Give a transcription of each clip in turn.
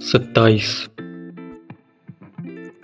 27۔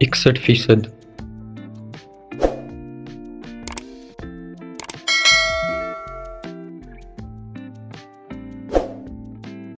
61%۔